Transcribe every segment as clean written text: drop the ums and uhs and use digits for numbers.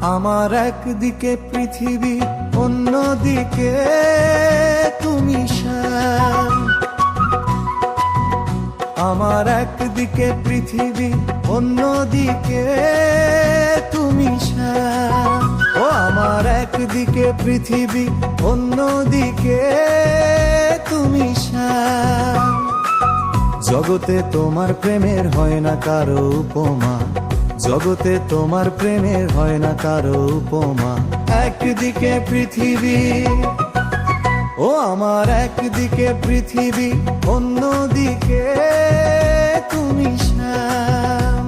আমার একদিকে পৃথিবী, অন্যদিকে তুমি শ্যাম। আমার একদিকে পৃথিবী, অন্যদিকে তুমি শ্যাম। ও আমার একদিকে পৃথিবী, অন্যদিকে তুমি শ্যাম। জগতে তোমার প্রেমের হয় না কারো উপমা, জগতে তোমার প্রেমের হয় না কারো উপমা। একদিকে পৃথিবী, ও আমার একদিকে পৃথিবী, অন্যদিকে তুমি শ্যাম।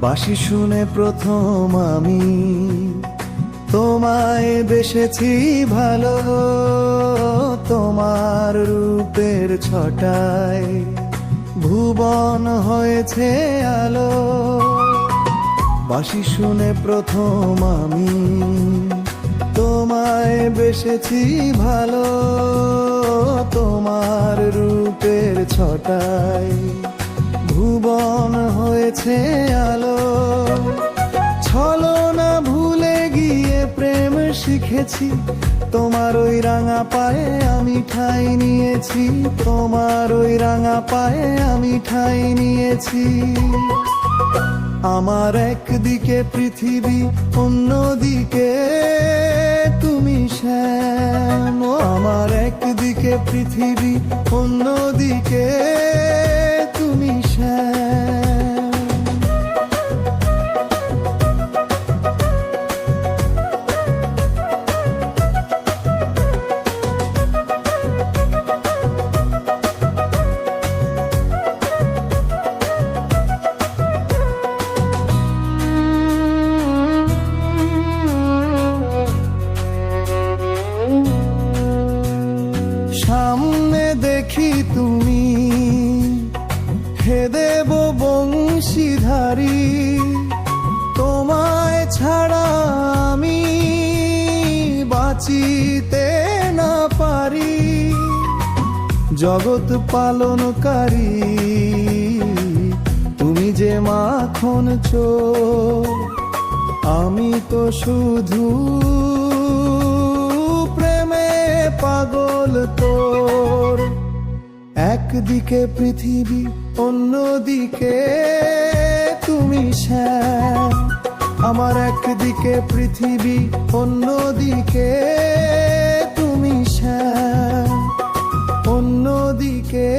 বাঁশি শুনে প্রথম আমি তোমায় বেসেছি ভালো, তোমার রূপের ছটায় ভুবন হয়েছে আলো। বাঁশি শুনে প্রথম আমি তোমায় বেসেছি ভালো, তোমার রূপের ছটায় ভুবন হয়েছে আলো। ছলনা ভুলে গিয়ে প্রেম শিখেছি, তোমার ওই রাঙা পায়ে আমি ঠাঁই নিয়েছি, তোমার ওই রাঙা পায়ে আমি ঠাঁই নিয়েছি। আমার একদিকে পৃথিবী, অন্যদিকে তুমি শ্যাম। আমার একদিকে পৃথিবী, অন্যদিকে তুমি শ্যাম। সামনে দেখি তুমি হে দেব বংশীধারী, তোমায় ছাড়া আমি বাঁচিতে না পারি। জগৎ পালনকারী তুমি যে মাখন চোর, আমি তো শুধু প্রেমে পাগল তোর। একদিকে পৃথিবী, অন্যদিকে তুমি শ্যাম। আমার একদিকে পৃথিবী, অন্যদিকে তুমি শ্যাম। অন্যদিকে